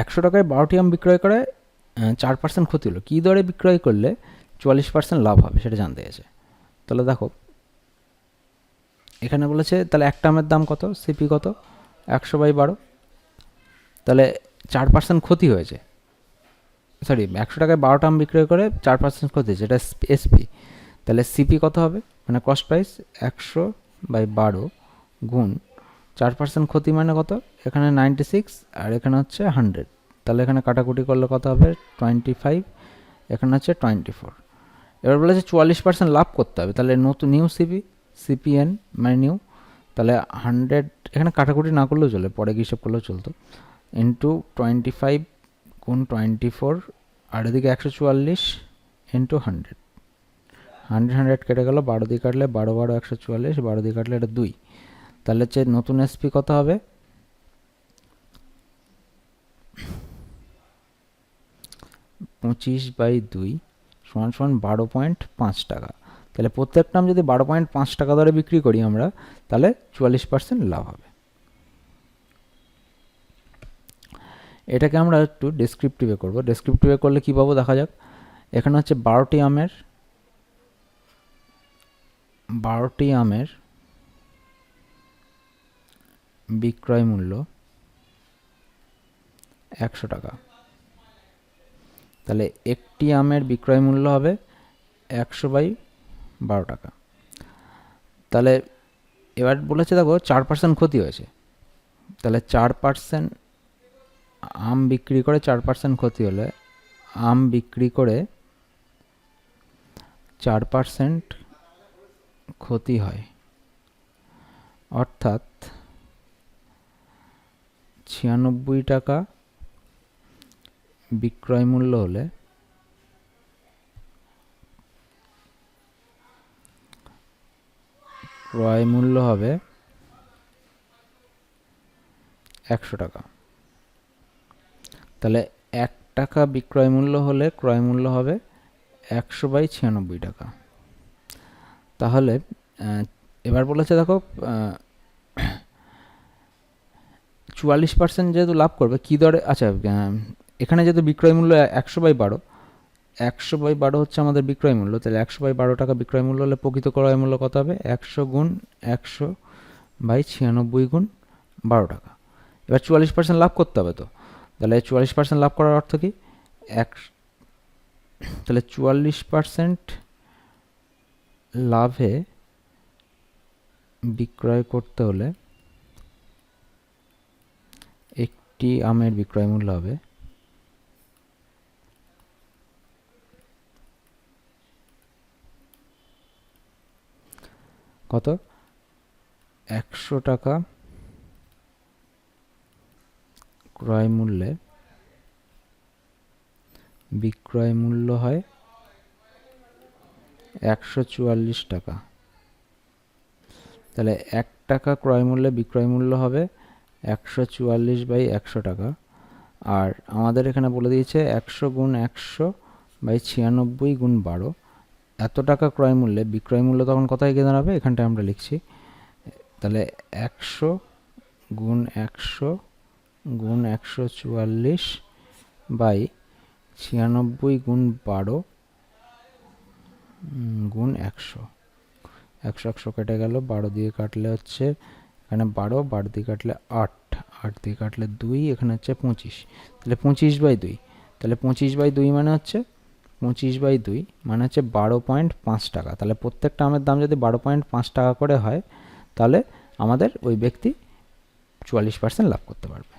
100 টাকায় 12টি আম বিক্রয় করে 4% ক্ষতি হলো, কী দরে বিক্রয় করলে 44% লাভ হবে সেটা জানতে গেছে। তাহলে দেখো এখানে বলেছে তাহলে একটা আমের দাম কত, সিপি কত, 100/12, তাহলে 4% ক্ষতি হয়েছে, সরি 100 টাকায় 12টা আম বিক্রয় করে 4% ক্ষতি হয়েছে, এটা এসপি। তাহলে সিপি কত হবে, মানে কস্ট প্রাইস, 100/12 গুণ 4% ক্ষতি মানে কত, এখানে 96 আর এখানে হচ্ছে 100, তাহলে এখানে কাটাকুটি করলে কত হবে 25, এখানে হচ্ছে 24। এবার বলেছে 44% লাভ করতে হবে, তাহলে নতুন নিউ সিপিএন মানে নিউ, তাহলে 100, এখানে কাটাকুটি না করলেও চলে, পরে হিসাব করলেও চলতো, ইন্টু 25 গুণ 24, আর এদিকে 144 ইন্টু 100, 100 কেটে গেল, 12 দিয়ে কাটলে 12 12 144, 12 দিয়ে কাটলে এটা 2, তাহলে হচ্ছে নতুন এসপি কত হবে 25/2 সমান সমান 12.5 টাকা। তাহলে প্রত্যেকটা আম যদি 12.5 টাকা দরে বিক্রি করি আমরা, তাহলে 44% লাভ হবে। এটাকে আমরা একটু ডেসক্রিপটিভে করব। ডেসক্রিপটিভে করলে কী পাবো দেখা যাক। এখানে হচ্ছে 12টি আমের বিক্রয় মূল্য 100 টাকা, তাহলে একটি আমের বিক্রয় মূল্য হবে 100/12 টাকা। তাহলে এবার বলেছে দেখো 4% ক্ষতি হয়েছে, তাহলে 4% আম বিক্রি করে 4% ক্ষতি হলে, আম বিক্রি করে 4% ক্ষতি হয়, অর্থাৎ 96 টাকা বিক্রয় মূল্য হলে ক্রয় মূল্য হবে 100 টাকা। তাহলে 1 টাকা বিক্রয় মূল্য হলে ক্রয় মূল্য হবে 100/96 টাকা। তাহলে এবার বলেছে দেখো 44% যেহেতু লাভ করবে কী দরে, আচ্ছা এখানে যেহেতু বিক্রয় মূল্য 100/12, 100/12 হচ্ছে আমাদের বিক্রয় মূল্য, তাহলে 100/12 টাকা বিক্রয় মূল্য হলে প্রকৃত ক্রয় মূল্য কত হবে, 100 গুণ 100/96 গুণ 12 টাকা। এবার 44% লাভ করতে হবে, তো তাহলে 44% লাভ করার অর্থ কি, তাহলে 44% লাভে বিক্রয় করতে হলে একটি আমের বিক্রয় মূল্য হবে কত, 100 টাকা ক্রয় মূল্যে বিক্রয় মূল্য হয় 144 টাকা। তাহলে 1 টাকা ক্রয় মূল্যে বিক্রয় মূল্য হবে 144/100 টাকা, আর আমাদের এখানে বলে দিয়েছে 100 গুণ 100/96 গুণ 12, এত টাকা ক্রয় মূল্যে বিক্রয় মূল্য তখন কোথায় গিয়ে দাঁড়াবে, এখানটা আমরা লিখছি, তাহলে 100 গুণ 100 গুণ 144/96 গুণ 12 গুণ 100, 100 কেটে গেল, 12 দিয়ে কাটলে হচ্ছে এখানে 12 দিয়ে কাটলে 8, 8 দিয়ে কাটলে 2, এখানে হচ্ছে 25, তাহলে 25/2, তাহলে 25/2 মানে হচ্ছে 25/2 মানে হচ্ছে 12.5 টাকা। তাহলে প্রত্যেকটা আমের দাম যদি 12.5 টাকা করে হয়, তাহলে আমাদের ওই ব্যক্তি 44% লাভ করতে পারবে।